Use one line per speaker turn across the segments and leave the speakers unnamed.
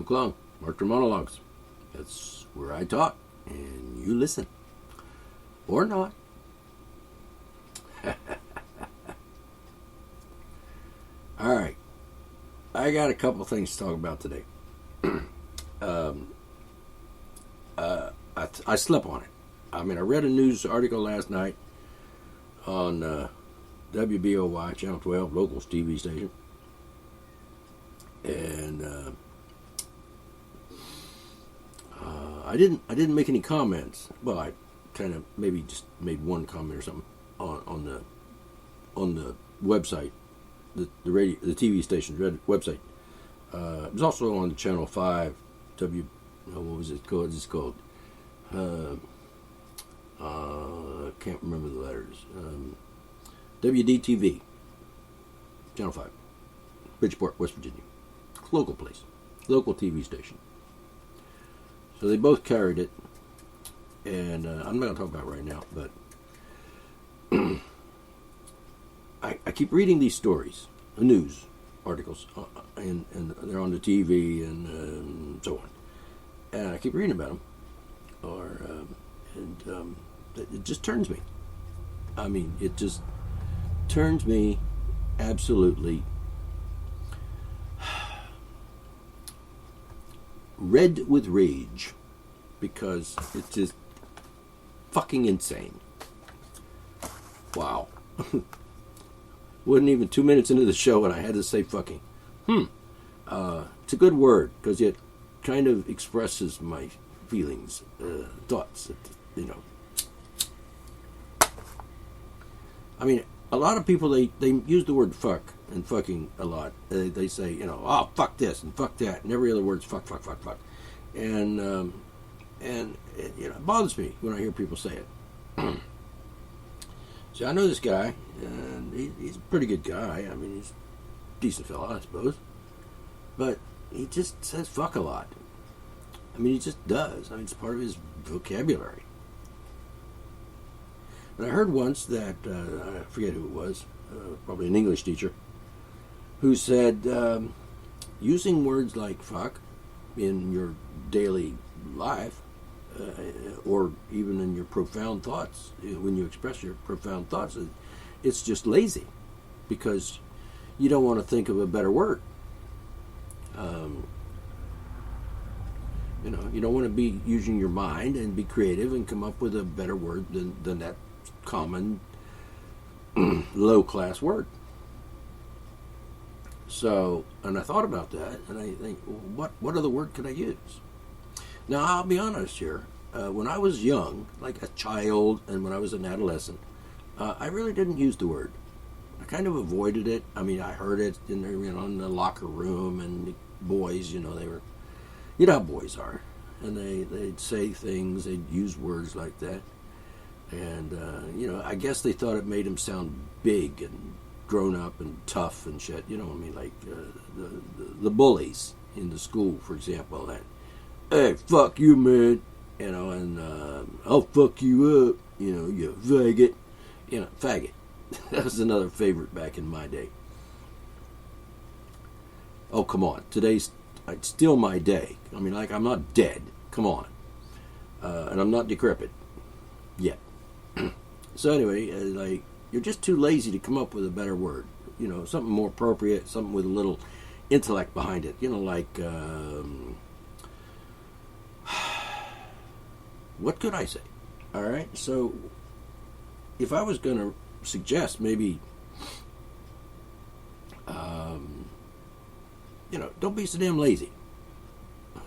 McClung, Mark Monologues. That's where I talk and you listen. Or not. Alright. I got a couple things to talk about today. I slept on it. I mean, I read a news article last night on WBOY, Channel 12, locals TV station. And I didn't make any comments. Well, I kind of maybe just made one comment or something on the website, the TV station's website. It was also on Channel 5, what was it called? It's called. I can't remember the letters. WDTV, Channel 5, Bridgeport, West Virginia. Local place, local TV station. So they both carried it, and I'm not going to talk about it right now, but I keep reading these stories, news articles, and they're on the TV and so on, and I keep reading about them, and it just turns me. I mean, it just turns me absolutely red with rage, because it's just fucking insane. Wow. Wasn't even 2 minutes into the show and I had to say fucking. It's a good word because it kind of expresses my feelings, thoughts, I mean, a lot of people, they use the word fuck and fucking a lot. They say, oh, fuck this and fuck that, and every other word's fuck. And it bothers me when I hear people say it. See, I know this guy, and he's a pretty good guy. I mean, he's a decent fella, I suppose. But he just says fuck a lot. I mean, he just does. I mean, it's part of his vocabulary. And I heard once that, I forget who it was, probably an English teacher, who said using words like fuck in your daily life, or even in your profound thoughts, when you express your profound thoughts, it's just lazy, because you don't want to think of a better word. You don't want to be using your mind and be creative and come up with a better word than that common low-class word. So, and I thought about that, and I think, what other word could I use? Now, I'll be honest here. When I was young, like a child, and when I was an adolescent, I really didn't use the word. I kind of avoided it. I mean, I heard it in the locker room, and the boys, they were, how boys are, and they'd say things, they'd use words like that, and I guess they thought it made them sound big and grown up and tough and shit. Like the bullies in the school, for example, that, hey, fuck you, man, and I'll fuck you up, you faggot, faggot. That was another favorite back in my day. Oh, come on, today's it's still my day. I mean, like, I'm not dead. Come on. And I'm not decrepit yet. So anyway, like, you're just too lazy to come up with a better word. Something more appropriate, something with a little intellect behind it. Like, what could I say? All right, so if I was going to suggest maybe, don't be so damn lazy.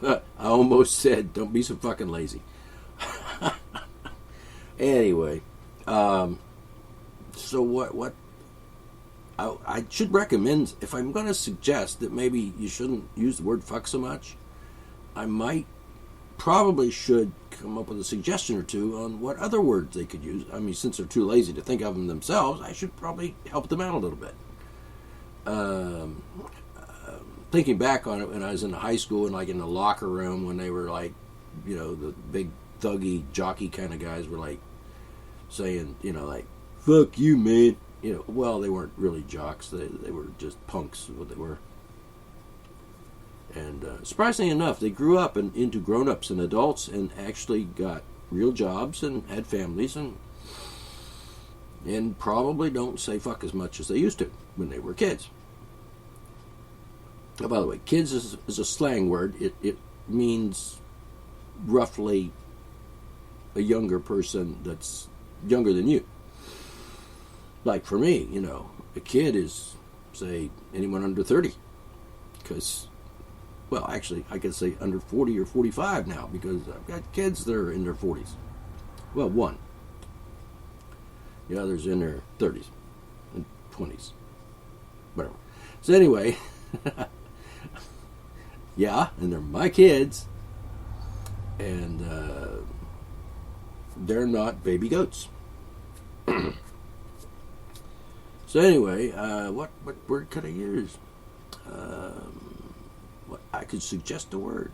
I almost said, don't be so fucking lazy. Anyway, so what I should recommend, if I'm going to suggest that maybe you shouldn't use the word fuck so much, I probably should come up with a suggestion or two on what other words they could use. I mean, since they're too lazy to think of them themselves, I should probably help them out a little bit. Thinking back on it when I was in high school and like in the locker room when they were like, the big thuggy jockey kind of guys were like saying, like, fuck you, man. Well, they weren't really jocks. They were just punks, what they were. And surprisingly enough, they grew up into grown-ups and adults and actually got real jobs and had families and probably don't say fuck as much as they used to when they were kids. Oh, by the way, kids is a slang word. It means roughly a younger person that's younger than you. Like for me, a kid is, say, anyone under 30. Because, well, actually, I could say under 40 or 45 now because I've got kids that are in their 40s. Well, one. The other's in their 30s and 20s. Whatever. So anyway, yeah, and they're my kids. And they're not baby goats. So anyway, what word could I use? I could suggest a word.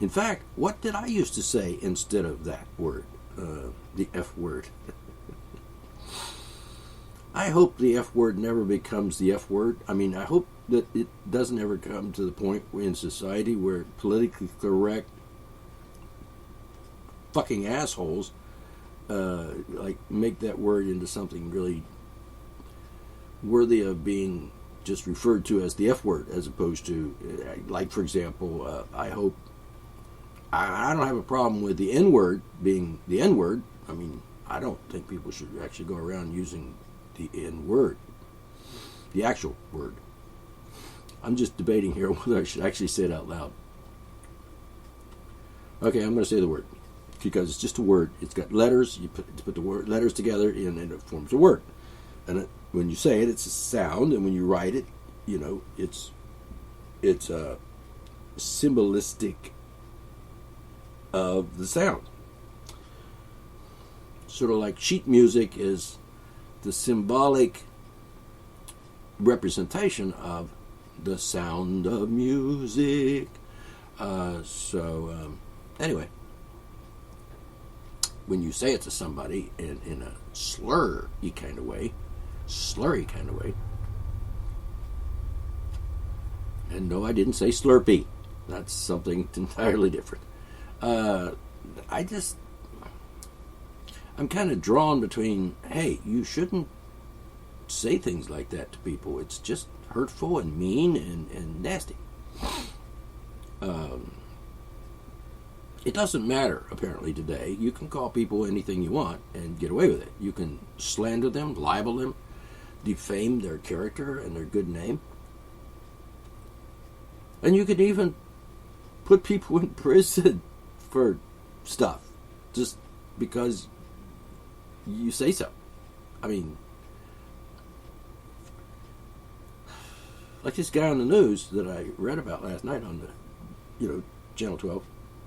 In fact, what did I used to say instead of that word? The F word. I hope the F word never becomes the F word. I mean, I hope that it doesn't ever come to the point in society where politically correct fucking assholes make that word into something really worthy of being just referred to as the F word, as opposed to, like, for example, I hope I don't have a problem with the N word being the N word. I mean, I don't think people should actually go around using the N word, the actual word. I'm just debating here whether I should actually say it out loud. Okay, I'm going to say the word because it's just a word. It's got letters. You put the letters together and it forms a word. And when you say it, it's a sound, and when you write it, it's a symbolistic of the sound. Sort of like sheet music is the symbolic representation of the sound of music. Anyway, when you say it to somebody in a slurry kind of way, and no, I didn't say slurpee. That's something entirely different. I'm kind of drawn between, hey, you shouldn't say things like that to people. It's just hurtful and mean and nasty. It doesn't matter, apparently, today. You can call people anything you want and get away with it. You can slander them, libel them, defame their character and their good name. And you could even put people in prison for stuff just because you say so. I mean, like this guy on the news that I read about last night on the, Channel 12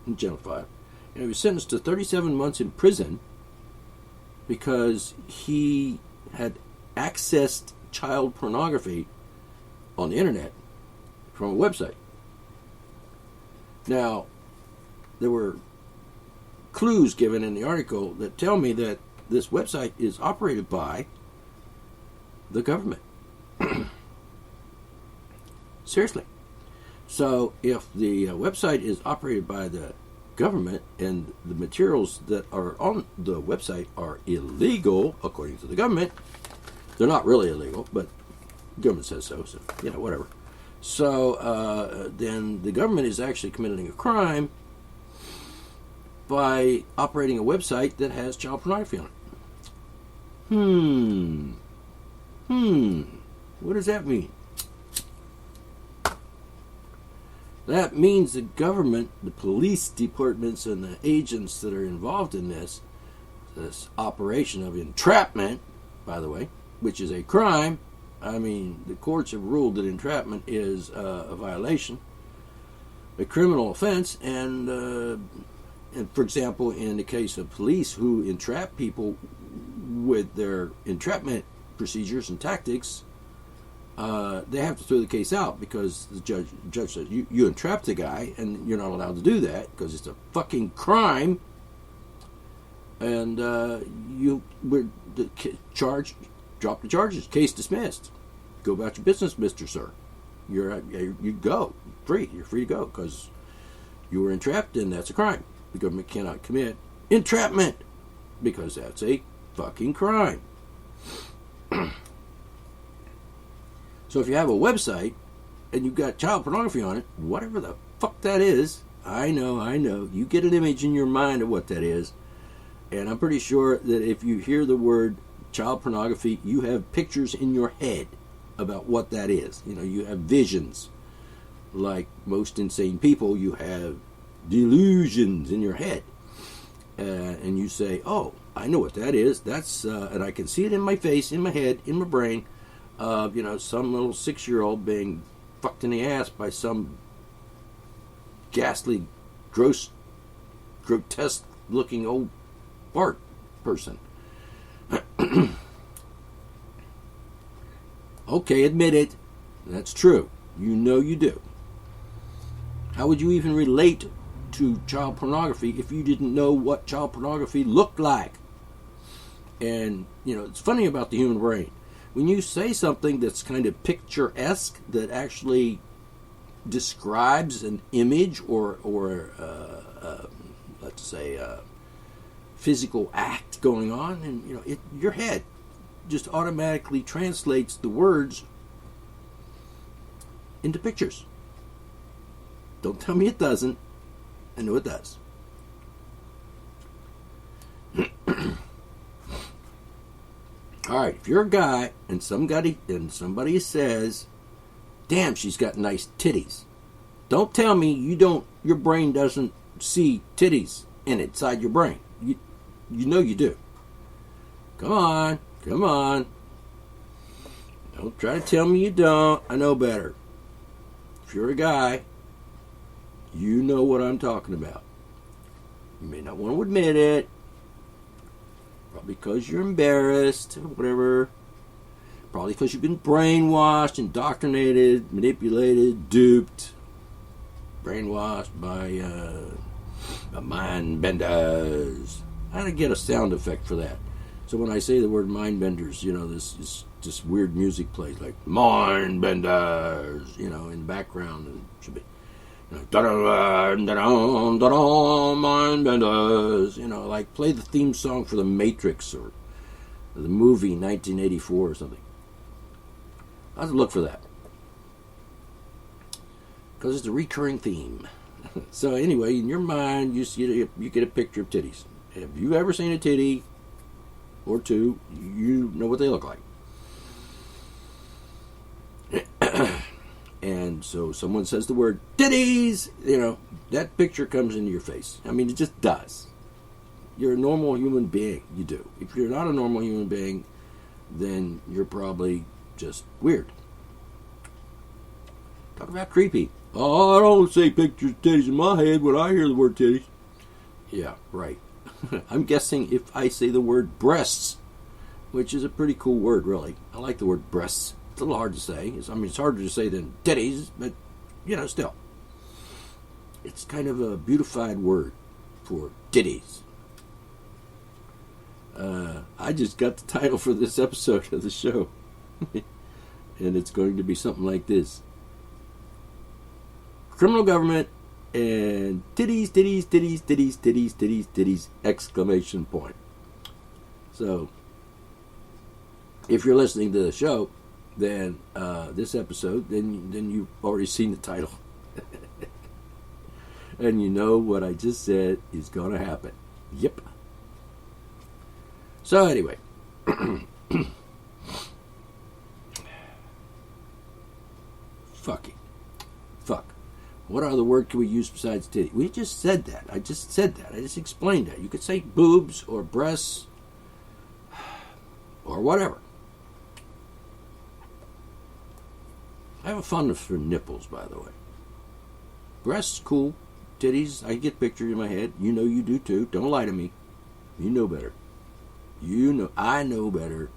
and Channel 5. And he was sentenced to 37 months in prison because he had accessed child pornography on the internet from a website. Now, there were clues given in the article that tell me that this website is operated by the government. Seriously. So if the website is operated by the government and the materials that are on the website are illegal, according to the government, they're not really illegal, but the government says so, whatever. So then the government is actually committing a crime by operating a website that has child pornography on it. What does that mean? That means the government, the police departments, and the agents that are involved in this operation of entrapment, by the way, which is a crime. I mean, the courts have ruled that entrapment is a violation, a criminal offense, and for example, in the case of police who entrap people with their entrapment procedures and tactics, they have to throw the case out because the judge says you entrapped the guy and you're not allowed to do that because it's a fucking crime, and you were charged. Drop the charges. Case dismissed. Go about your business, Mr. Sir. you go free. You're free to go because you were entrapped, and that's a crime. The government cannot commit entrapment because that's a fucking crime. So if you have a website and you've got child pornography on it, whatever the fuck that is, I know, you get an image in your mind of what that is, and I'm pretty sure that if you hear the word child pornography, you have pictures in your head about what that is. You know, you have visions. Like most insane people, you have delusions in your head. And you say, oh, I know what that is. That's and I can see it in my face, in my head, in my brain. Some little 6-year-old being fucked in the ass by some ghastly, grotesque-looking old fart person. Okay, admit it. That's true. You know you do. How would you even relate to child pornography if you didn't know what child pornography looked like? And, it's funny about the human brain. When you say something that's kind of picturesque, that actually describes an image or let's say, a physical act going on, and, your head just automatically translates the words into pictures. Don't tell me it doesn't. I know it does. All right, if you're a guy and somebody says, "Damn, she's got nice titties," don't tell me your brain doesn't see titties inside your brain. You know you do. Come on. Don't try to tell me you don't. I know better. If you're a guy, you know what I'm talking about. You may not want to admit it. Probably because you're embarrassed or whatever. Probably because you've been brainwashed, indoctrinated, manipulated, duped. Brainwashed by mind benders. I gotta get a sound effect for that. So when I say the word mind benders, this weird music plays like mind benders, in the background, and it should be mind benders, like play the theme song for The Matrix or the movie 1984 or something. I have to look for that because it's a recurring theme. So anyway, in your mind, you get a picture of titties. Have you ever seen a titty or two? You know what they look like. And so someone says the word titties, that picture comes into your face. I mean, it just does. You're a normal human being. You do. If you're not a normal human being, then you're probably just weird. Talk about creepy. Oh, I don't say pictures of titties in my head when I hear the word titties. Yeah, right. I'm guessing if I say the word breasts, which is a pretty cool word, really. I like the word breasts. It's a little hard to say. It's harder to say than titties, but, still. It's kind of a beautified word for titties. I just got the title for this episode of the show. And it's going to be something like this. Criminal government and titties, titties, titties, titties, titties, titties, titties, exclamation point. So, if you're listening to the show, then this episode, then you've already seen the title. And you know what I just said is going to happen. Yep. So anyway. Fuck. What other word can we use besides titty? We just said that. I just explained that. You could say boobs or breasts or whatever. I have a fondness for nipples, by the way. Breasts, cool. Titties, I get pictures in my head. You know you do too. Don't lie to me. You know better. I know better.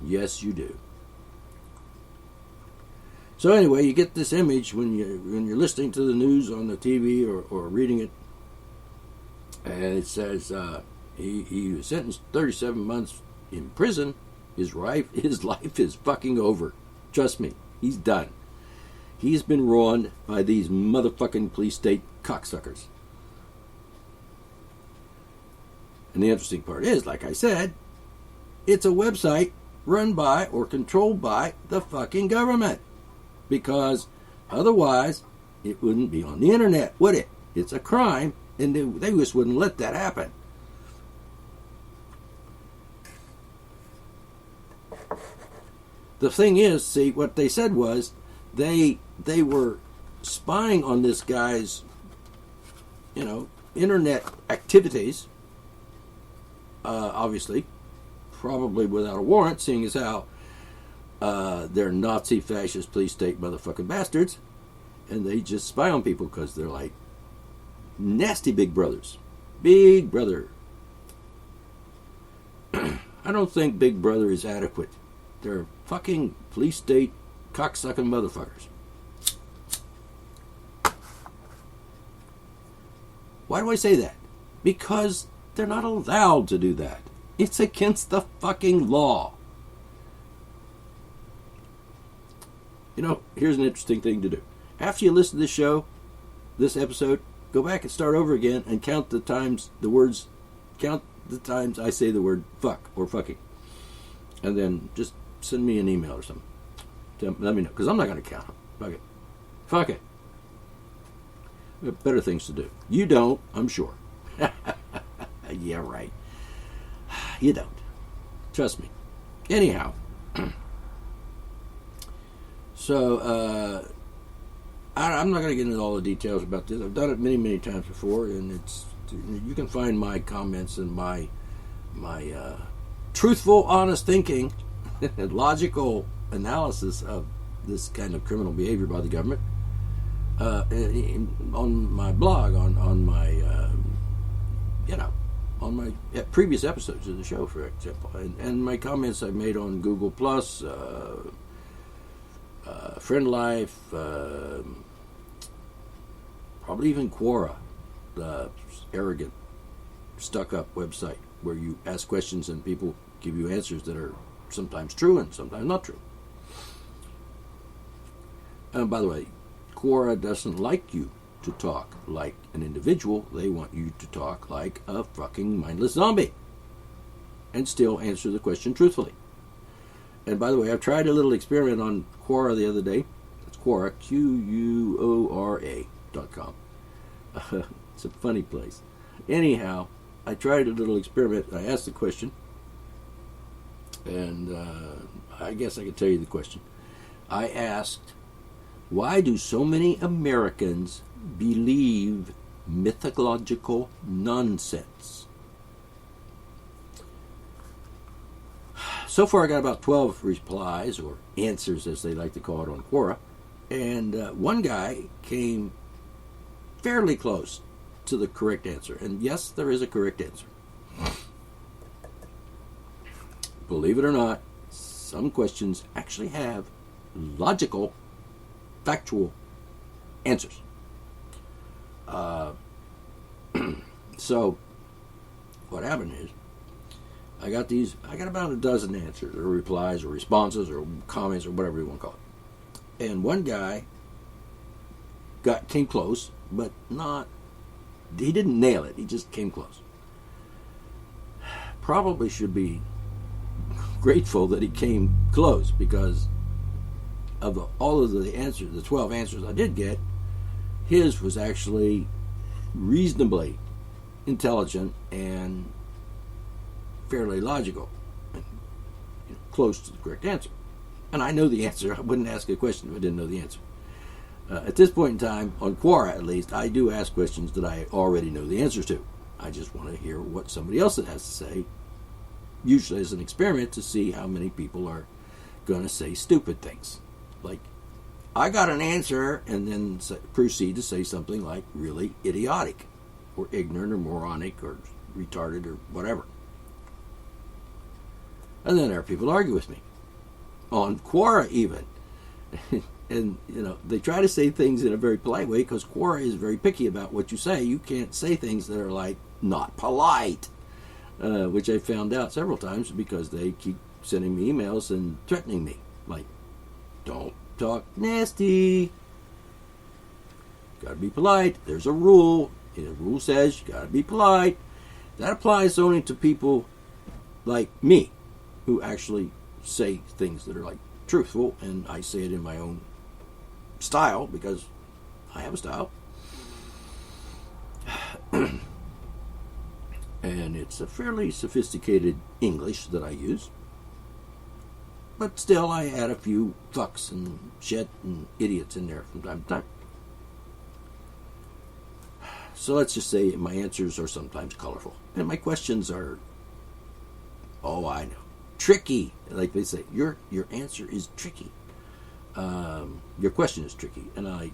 Yes, you do. So anyway, you get this image when you're listening to the news on the TV or reading it, and it says he was sentenced 37 months in prison. His life is fucking over. Trust me, he's done. He's been ruined by these motherfucking police state cocksuckers. And the interesting part is, like I said, it's a website run by or controlled by the fucking government. Because otherwise, it wouldn't be on the internet, would it? It's a crime, and they just wouldn't let that happen. The thing is, see, what they said was they were spying on this guy's, internet activities, obviously, probably without a warrant, seeing as how they're Nazi, fascist, police state motherfucking bastards, and they just spy on people because they're like nasty big brothers. Big brother. I don't think Big Brother is adequate. They're fucking police state cocksucking motherfuckers. Why do I say that? Because they're not allowed to do that. It's against the fucking law. Here's an interesting thing to do. After you listen to this show, this episode, go back and start over again and count the times I say the word fuck or fucking. And then just send me an email or something. Let me know, because I'm not going to count them. Fuck it. We have better things to do. You don't, I'm sure. Yeah, right. You don't. Trust me. Anyhow. So, I'm not going to get into all the details about this. I've done it many, many times before, and you can find my comments and my truthful, honest thinking and logical analysis of this kind of criminal behavior by the government on my blog, on my previous episodes of the show, for example, and my comments I've made on Google Plus, Friend Life, probably even Quora, the arrogant, stuck-up website where you ask questions and people give you answers that are sometimes true and sometimes not true. And by the way, Quora doesn't like you to talk like an individual. They want you to talk like a fucking mindless zombie and still answer the question truthfully. And by the way, I've tried a little experiment on Quora the other day. It's Quora, Quora.com. It's a funny place. Anyhow, I tried a little experiment. I asked the question, and I guess I can tell you the question. I asked, why do so many Americans believe mythological nonsense? So far, I got about 12 replies, or answers as they like to call it on Quora, and one guy came fairly close to the correct answer. And yes, there is a correct answer. Believe it or not, some questions actually have logical, factual answers. So, what happened is, I got about a dozen answers, or replies, or responses, or comments, or whatever you want to call it. And one guy came close, but he didn't nail it. He just came close. Probably should be grateful that he came close, because of all of the answers, the 12 answers I did get, his was actually reasonably intelligent and fairly logical, and close to the correct answer. And I know the answer. I wouldn't ask a question if I didn't know the answer. At this point in time, on Quora at least, I do ask questions that I already know the answers to. I just want to hear what somebody else has to say, usually as an experiment to see how many people are going to say stupid things. Like, I got an answer, and then proceed to say something like really idiotic, or ignorant, or moronic, or retarded, or whatever. And then there are people who argue with me. On Quora even. And, they try to say things in a very polite way, because Quora is very picky about what you say. You can't say things that are, like, not polite. Which I found out several times because they keep sending me emails and threatening me. Like, don't talk nasty. got to be polite. There's a rule. The rule says you got to be polite. That applies only to people like me, who actually say things that are like truthful, and I say it in my own style because I have a style. And it's a fairly sophisticated English that I use. But still, I add a few fucks and shit and idiots in there from time to time. So let's just say my answers are sometimes colorful. And my questions are, oh, I know, tricky. Like they say, your answer is tricky. Your question is tricky. And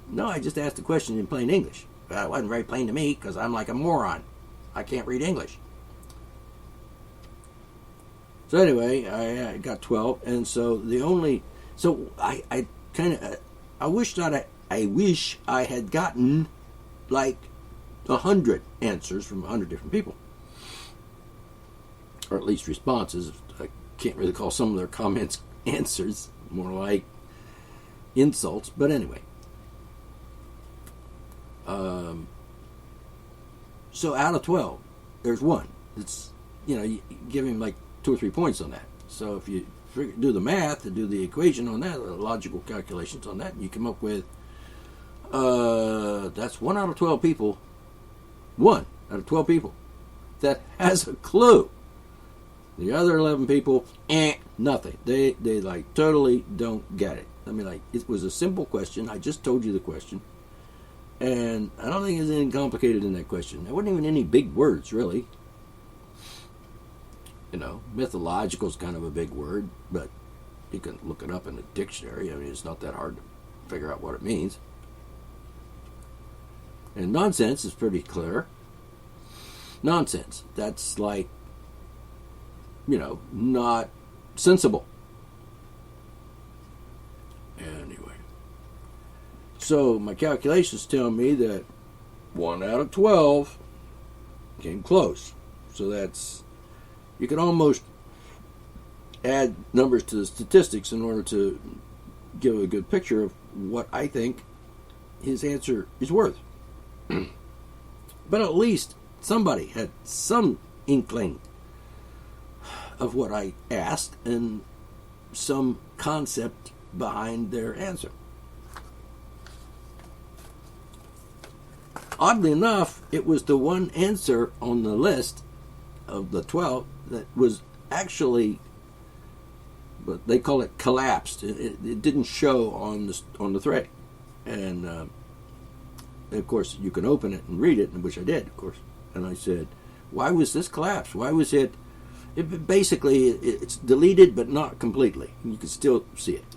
no, I just asked the question in plain English. Well, it wasn't very plain to me because I'm like a moron. I can't read English. So anyway, I got 12, and so I wish I had gotten like 100 answers from 100 different people, or at least responses. I can't really call some of their comments answers, more like insults. But anyway, so out of 12, there's one. It's, you give him like 2 or 3 points on that. So if you do the math and do the equation on that, the logical calculations on that, you come up with that's 1 out of 12 people. 1 out of 12 people that has a clue. The other 11 people, nothing. They like totally don't get it. I mean, like, it was a simple question. I just told you the question. And I don't think there's anything complicated in that question. There wasn't even any big words, really. Mythological is kind of a big word, but you can look it up in the dictionary. I mean, it's not that hard to figure out what it means. And nonsense is pretty clear. Nonsense. That's like, not sensible. Anyway. So my calculations tell me that 1 out of 12 came close. So you can almost add numbers to the statistics in order to give a good picture of what I think his answer is worth. But at least somebody had some inkling of what I asked and some concept behind their answer. Oddly enough, it was the one answer on the list of the 12 that was actually, but they call it collapsed. It didn't show on the thread, and of course you can open it and read it, which I did, of course. And I said, "Why was this collapsed? Why was it?" Basically, it's deleted, but not completely. You can still see it.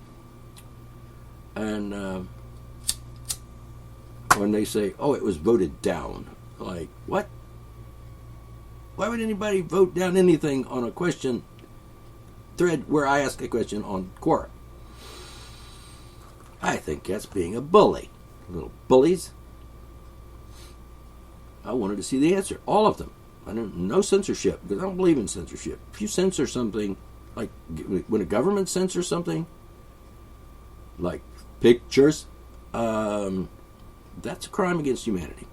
And when they say, "Oh, it was voted down," like, what? Why would anybody vote down anything on a question thread where I ask a question on Quora? I think that's being a bully. Little bullies. I wanted to see the answer. All of them. No censorship, because I don't believe in censorship. If you censor something, like when a government censors something, like pictures, that's a crime against humanity.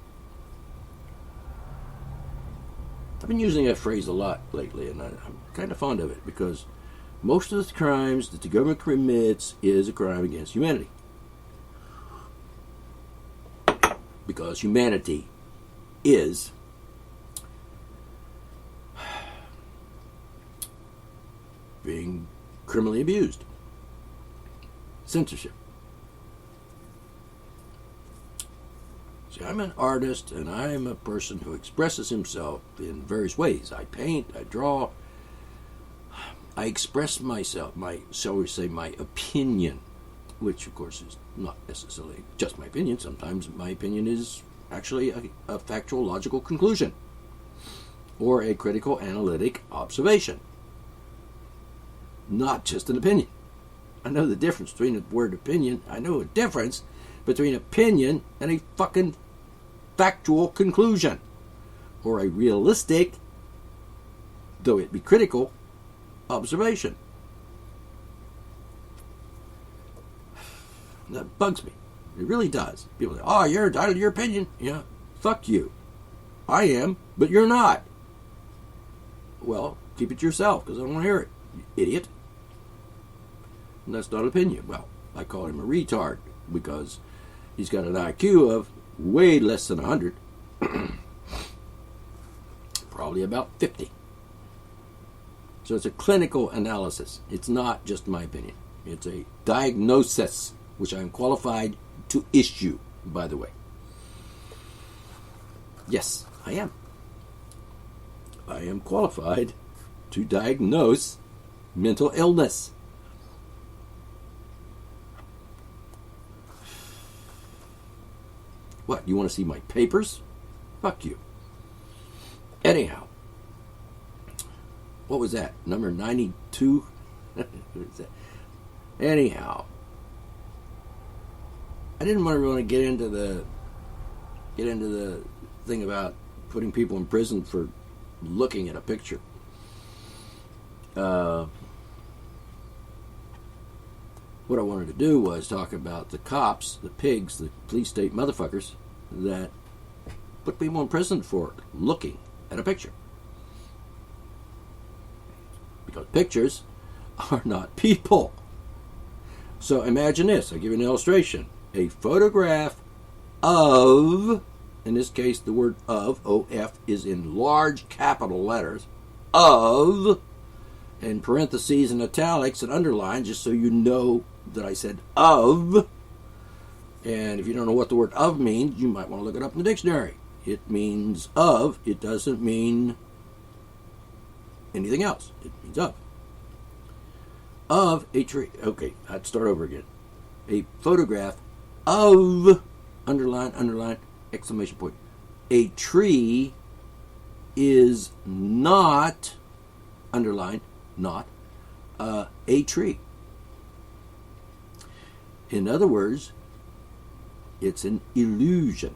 I've been using that phrase a lot lately, and I'm kind of fond of it, because most of the crimes that the government commits is a crime against humanity. Because humanity is being criminally abused. Censorship. See, I'm an artist, and I'm a person who expresses himself in various ways. I paint, I draw, I express myself, shall we say, my opinion, which of course is not necessarily just my opinion. Sometimes my opinion is actually a factual, logical conclusion, or a critical, analytic observation. Not just an opinion. I know the difference between the word opinion. I know a difference between opinion and a fucking factual conclusion, or a realistic, though it be critical, observation. That bugs me. It really does. People say, oh, you're entitled to your opinion. Yeah, fuck you. I am, but you're not. Well, keep it to yourself, because I don't want to hear it, you idiot. And that's not an opinion. Well, I call him a retard, because he's got an IQ of way less than 100. Probably about 50. So it's a clinical analysis. It's not just my opinion. It's a diagnosis, which I'm qualified to issue, by the way. Yes, I am. I am qualified to diagnose mental illness. What, you want to see my papers? Fuck you. Anyhow, what was that? Number 92? What is that? Anyhow, I didn't want to get into the thing about putting people in prison for looking at a picture. What I wanted to do was talk about the cops, the pigs, the police state motherfuckers that put people in prison for looking at a picture. Because pictures are not people. So imagine this. I'll give you an illustration. A photograph of, in this case the word of, O-F, is in large capital letters, of, in parentheses and italics and underlines, just so you know that I said of. And if you don't know what the word of means, you might want to look it up in the dictionary. It means of. It doesn't mean anything else. It means of. Of a tree. Okay, I'd start over again. A photograph of, underline, exclamation point. A tree is not, underline, not, a tree. In other words, it's an illusion.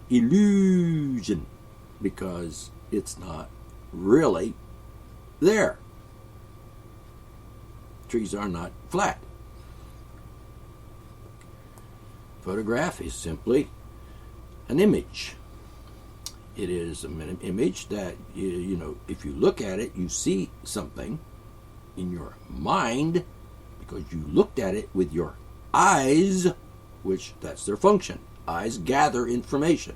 Illusion. Because it's not really there. Trees are not flat. Photograph is simply an image. It is an image that, you know, if you look at it, you see something in your mind because you looked at it with your eyes, which that's their function. Eyes gather information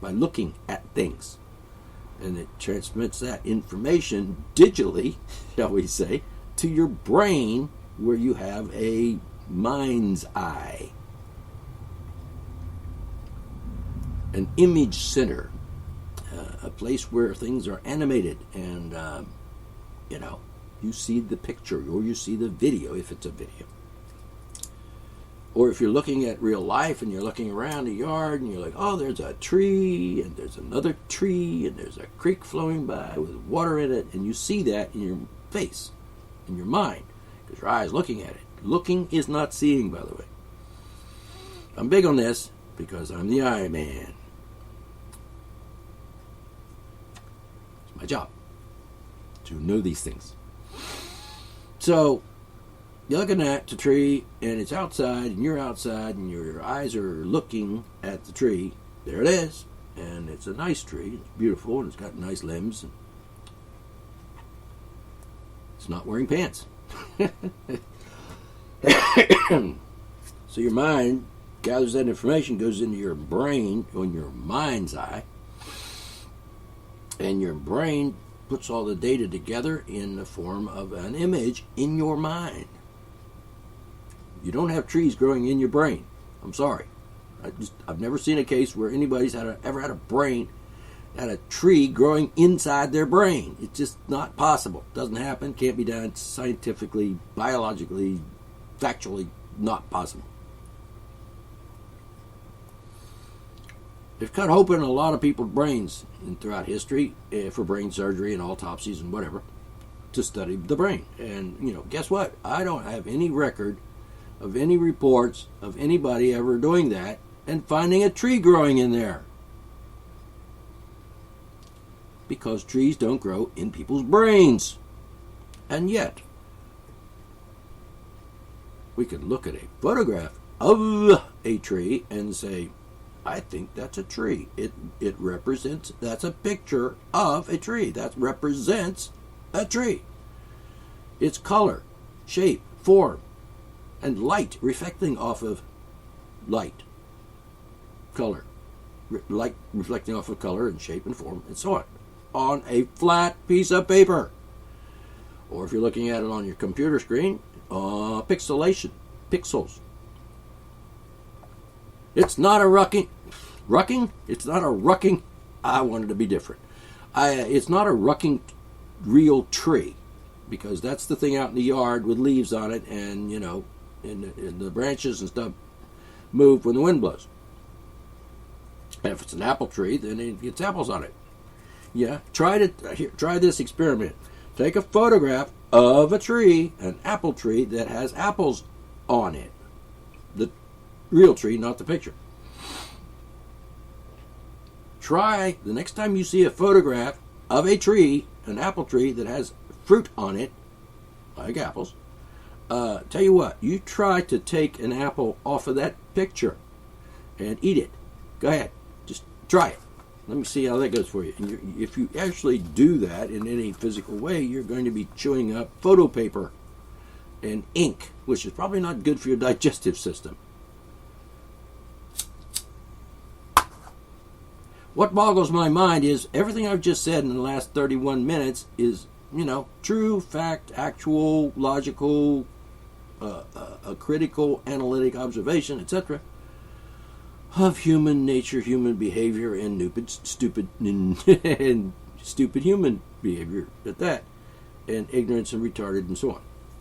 by looking at things. And it transmits that information digitally, shall we say, to your brain where you have a mind's eye. An image center, a place where things are animated and, you know, you see the picture or you see the video if it's a video. Or if you're looking at real life and you're looking around the yard and you're like, oh, there's a tree and there's another tree and there's a creek flowing by with water in it, and you see that in your face, in your mind, because your eye is looking at it. Looking is not seeing, by the way. I'm big on this because I'm the eye man. It's my job to know these things. So, you're looking at the tree, and it's outside, and you're outside, and your eyes are looking at the tree. There it is, and it's a nice tree. It's beautiful, and it's got nice limbs. And it's not wearing pants. So your mind gathers that information, goes into your brain, on your mind's eye, and your brain puts all the data together in the form of an image in your mind. You don't have trees growing in your brain. I'm sorry. I've never seen a case where anybody's ever had a tree growing inside their brain. It's just not possible. Doesn't happen. Can't be done. It's scientifically, biologically, factually not possible. They've cut open a lot of people's brains throughout history for brain surgery and autopsies and whatever to study the brain. And, you know, guess what? I don't have any record of any reports of anybody ever doing that and finding a tree growing in there. Because trees don't grow in people's brains. And yet, we could look at a photograph of a tree and say, I think that's a tree. It represents, that's a picture of a tree. That represents a tree. Its color, shape, form, and light reflecting off of light. Color. Light reflecting off of color and shape and form and so on a flat piece of paper. Or if you're looking at it on your computer screen, pixelation. Pixels. It's not a rucking. It's not a rucking. I wanted to be different. It's not a rucking real tree, because that's the thing out in the yard with leaves on it, and and the branches and stuff move when the wind blows. And if it's an apple tree, then it gets apples on it. Yeah, try this experiment. Take a photograph of a tree, an apple tree that has apples on it. The real tree, not the picture. Try the next time you see a photograph of a tree, an apple tree that has fruit on it, like apples. Tell you what, you try to take an apple off of that picture and eat it. Go ahead, just try it. Let me see how that goes for you. And if you actually do that in any physical way, you're going to be chewing up photo paper and ink, which is probably not good for your digestive system. What boggles my mind is everything I've just said in the last 31 minutes is, true, fact, actual, logical, a critical, analytic observation, etc. of human nature, human behavior, and stupid human behavior at that, and ignorance and retarded and so on.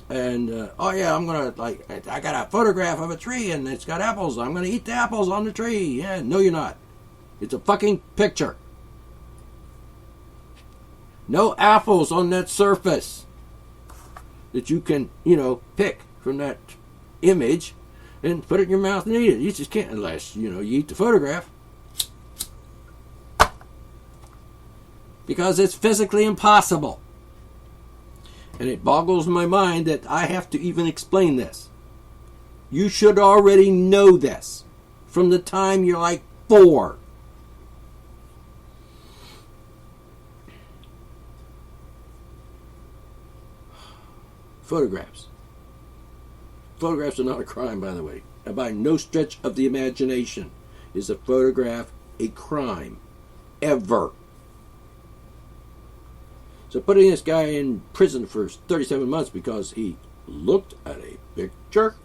And I got a photograph of a tree and it's got apples. I'm gonna eat the apples on the tree. Yeah, no, you're not. It's a fucking picture. No apples on that surface that you can, pick from that image and put it in your mouth and eat it. You just can't unless, you eat the photograph. Because it's physically impossible. And it boggles my mind that I have to even explain this. You should already know this from the time you're like 4. Photographs. Photographs are not a crime, by the way. And by no stretch of the imagination is a photograph a crime. Ever. So putting this guy in prison for 37 months because he looked at a picture.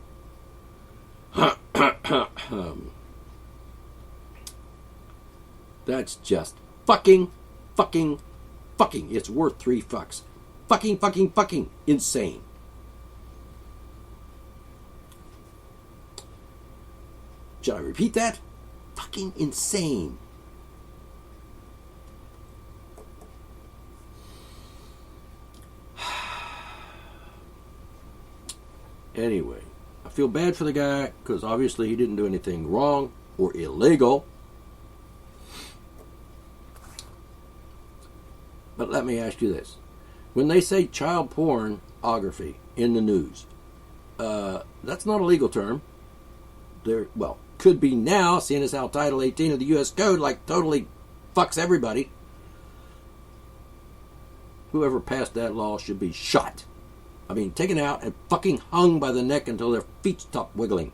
That's just fucking. It's worth 3 fucks. Fucking insane. Should I repeat that? Fucking insane. Anyway, I feel bad for the guy because obviously he didn't do anything wrong or illegal. But let me ask you this. When they say child pornography in the news, that's not a legal term. Could be now, seeing as how Title 18 of the U.S. Code totally fucks everybody. Whoever passed that law should be shot. I mean, taken out and fucking hung by the neck until their feet stop wiggling.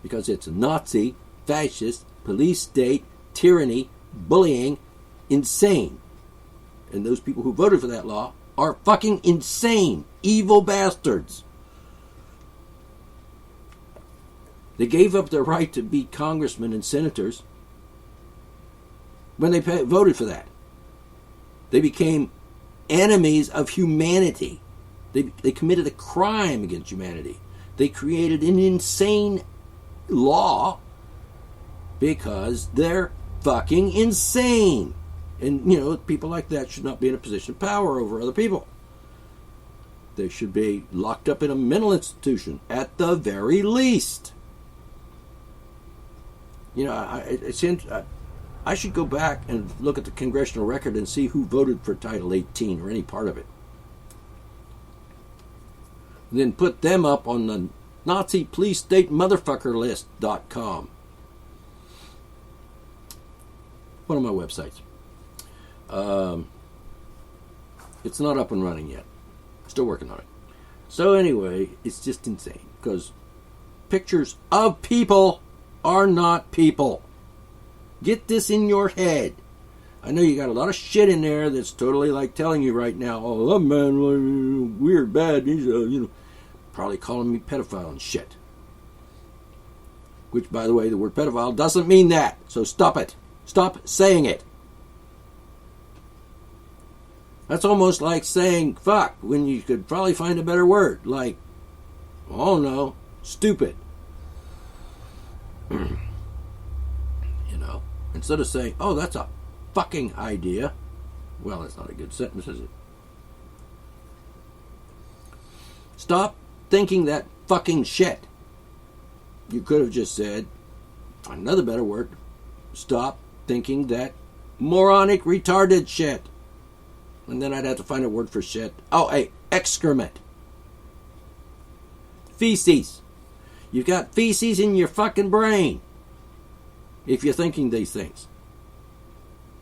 Because it's Nazi, fascist, police state, tyranny, bullying, insane. And those people who voted for that law are fucking insane, evil bastards. They gave up their right to be congressmen and senators when they voted for that. They became enemies of humanity. They committed a crime against humanity. They created an insane law because they're fucking insane. And, people like that should not be in a position of power over other people. They should be locked up in a mental institution, at the very least. I should go back and look at the congressional record and see who voted for Title 18 or any part of it. And then put them up on the Nazi police state motherfucker list.com. One of my websites. It's not up and running yet. Still working on it. So anyway, it's just insane because pictures of people are not people. Get this in your head. I know you got a lot of shit in there that's totally like telling you right now, oh, that man, weird, bad, he's, probably calling me pedophile and shit. Which, by the way, the word pedophile doesn't mean that. So stop it. Stop saying it. That's almost like saying fuck when you could probably find a better word. Like, oh no, stupid. Instead of saying, oh, that's a fucking idea. Well, that's not a good sentence, is it? Stop thinking that fucking shit. You could have just said, find another better word, stop thinking that moronic, retarded shit. And then I'd have to find a word for shit. Oh, hey, excrement. Feces. You've got feces in your fucking brain. If you're thinking these things.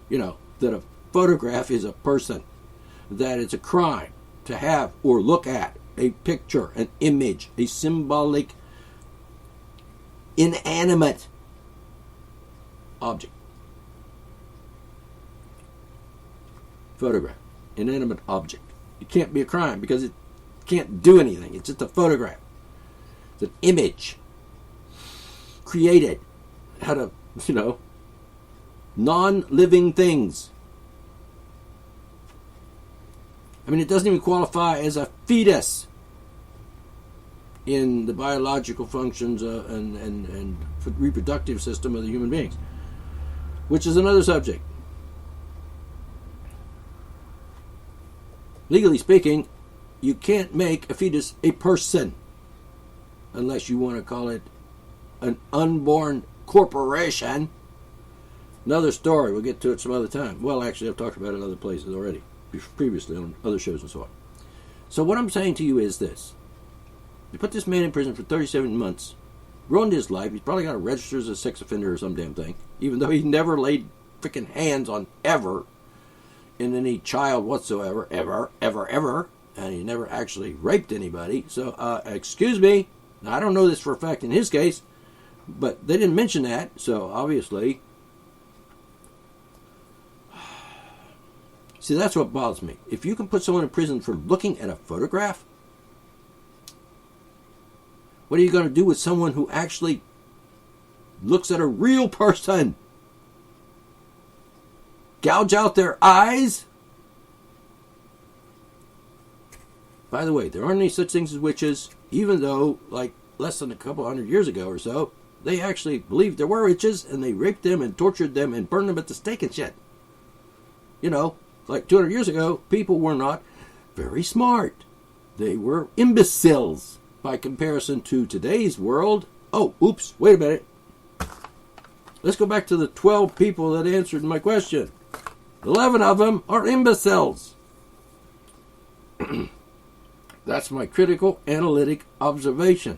That a photograph is a person. That it's a crime to have or look at a picture, an image, a symbolic, inanimate object. Photograph. Inanimate object. It can't be a crime because it can't do anything. It's just a photograph. It's an image created out of, non-living things. I mean, it doesn't even qualify as a fetus in the biological functions and reproductive system of the human beings, which is another subject. Legally speaking, you can't make a fetus a person unless you want to call it an unborn corporation. Another story. We'll get to it some other time. Well, actually, I've talked about it in other places already, previously on other shows and so on. So what I'm saying to you is this. You put this man in prison for 37 months, ruined his life. He's probably got to register as a sex offender or some damn thing, even though he never laid freaking hands on ever in any child whatsoever, ever, and he never actually raped anybody. So, excuse me, now, I don't know this for a fact in his case, but they didn't mention that, so obviously. See, that's what bothers me. If you can put someone in prison for looking at a photograph, what are you going to do with someone who actually looks at a real person? Gouge out their eyes? By the way, there aren't any such things as witches, even though, like, less than a couple hundred years ago or so, they actually believed there were witches, and they raped them and tortured them and burned them at the stake and shit. Like 200 years ago, people were not very smart. They were imbeciles by comparison to today's world. Oh, oops, wait a minute. Let's go back to the 12 people that answered my question. 11 of them are imbeciles. That's my critical analytic observation.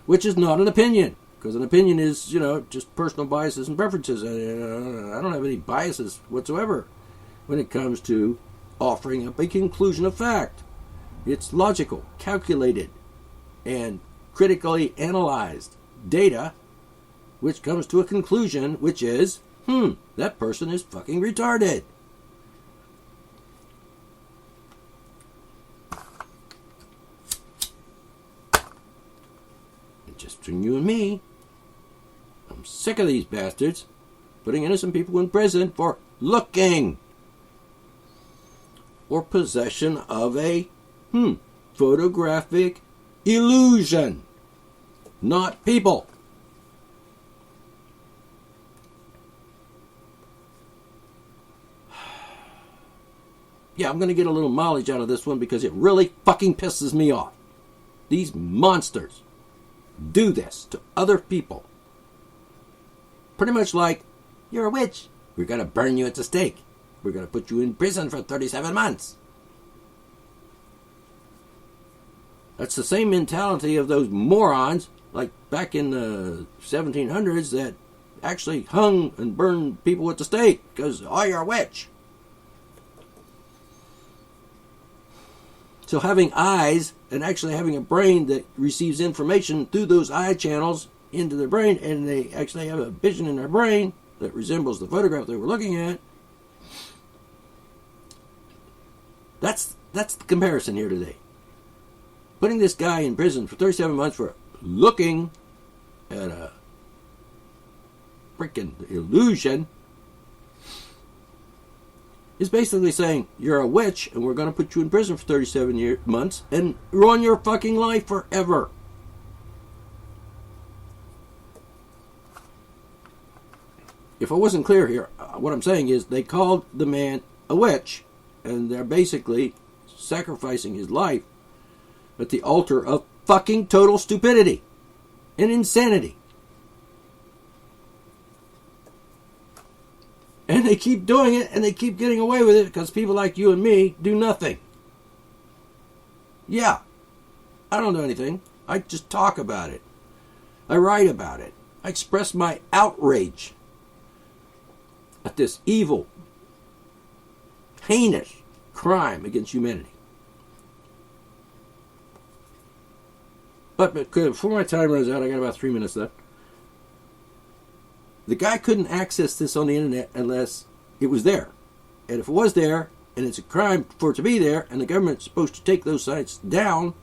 Which is not an opinion. Because an opinion is, just personal biases and preferences. I don't have any biases whatsoever when it comes to offering up a conclusion of fact. It's logical, calculated, and critically analyzed data, which comes to a conclusion, which is, that person is fucking retarded. And just between you and me, I'm sick of these bastards putting innocent people in prison for looking or possession of a photographic illusion, not people. Yeah, I'm going to get a little mileage out of this one because it really fucking pisses me off. These monsters do this to other people. Pretty much like, you're a witch. We're going to burn you at the stake. We're going to put you in prison for 37 months. That's the same mentality of those morons, like back in the 1700s, that actually hung and burned people at the stake because, oh, you're a witch. So having eyes and actually having a brain that receives information through those eye channels into their brain, and they actually have a vision in their brain that resembles the photograph they were looking at. That's the comparison here today. Putting this guy in prison for 37 months for looking at a freaking illusion is basically saying you're a witch and we're going to put you in prison for 37 months and ruin your fucking life forever. If I wasn't clear here, what I'm saying is they called the man a witch, and they're basically sacrificing his life at the altar of fucking total stupidity and insanity. And they keep doing it, and they keep getting away with it because people like you and me do nothing. Yeah, I don't do anything. I just talk about it. I write about it. I express my outrage at this evil, heinous crime against humanity. But before my time runs out, I got about 3 minutes left. The guy couldn't access this on the internet unless it was there. And if it was there, and it's a crime for it to be there, and the government's supposed to take those sites down,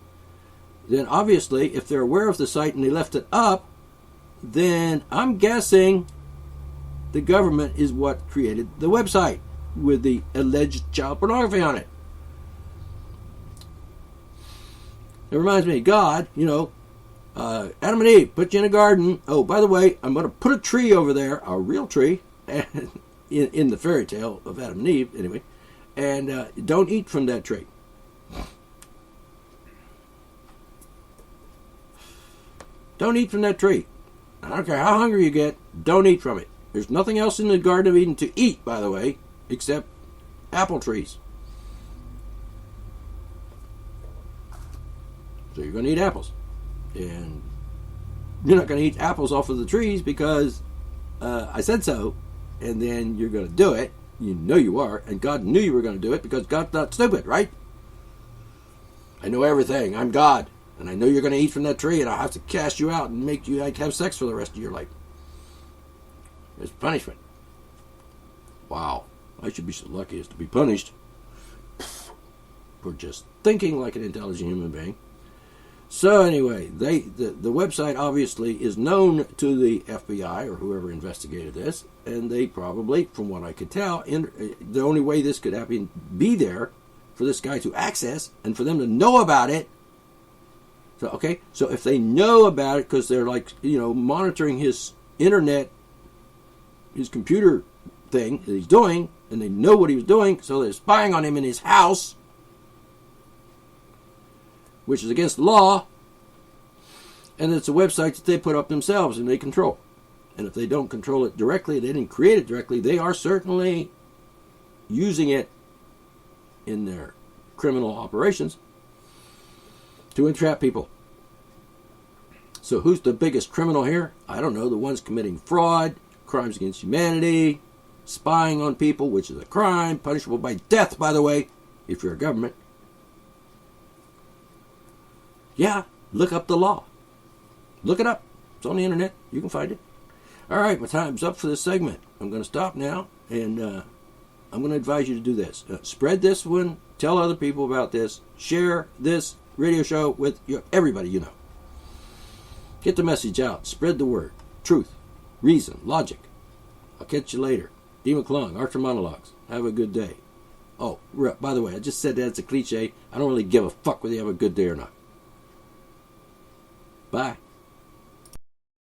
then obviously, if they're aware of the site and they left it up, then I'm guessing the government is what created the website with the alleged child pornography on it. It reminds me of God, Adam and Eve, put you in a garden. Oh, by the way, I'm going to put a tree over there, a real tree, in the fairy tale of Adam and Eve, anyway, and don't eat from that tree. Don't eat from that tree. I don't care how hungry you get, don't eat from it. There's nothing else in the Garden of Eden to eat, by the way, except apple trees. So you're going to eat apples. And you're not going to eat apples off of the trees because I said so. And then you're going to do it. You know you are. And God knew you were going to do it because God's not stupid, right? I know everything. I'm God. And I know you're going to eat from that tree, and I'll have to cast you out and make you have sex for the rest of your life. It's punishment. Wow. I should be so lucky as to be punished for just thinking like an intelligent human being. So anyway, the website obviously is known to the FBI or whoever investigated this, and they probably, from what I could tell, the only way this could happen, be there for this guy to access and for them to know about it. So if they know about it because they're monitoring his internet, his computer thing that he's doing, and they know what he was doing, so they're spying on him in his house, which is against the law, and it's a website that they put up themselves and they control. And if they don't control it directly, they didn't create it directly, they are certainly using it in their criminal operations to entrap people. So who's the biggest criminal here? I don't know. The ones committing fraud, crimes against humanity, spying on people, which is a crime, punishable by death, by the way, if you're a government. Yeah, look up the law. Look it up. It's on the internet. You can find it. All right, my time's up for this segment. I'm going to stop now, and I'm going to advise you to do this. Spread this one. Tell other people about this. Share this radio show with everybody you know. Get the message out. Spread the word. Truth. Reason. Logic. I'll catch you later. D. McClung, Archer Monologues. Have a good day. Oh, by the way, I just said that it's a cliche. I don't really give a fuck whether you have a good day or not. Bye.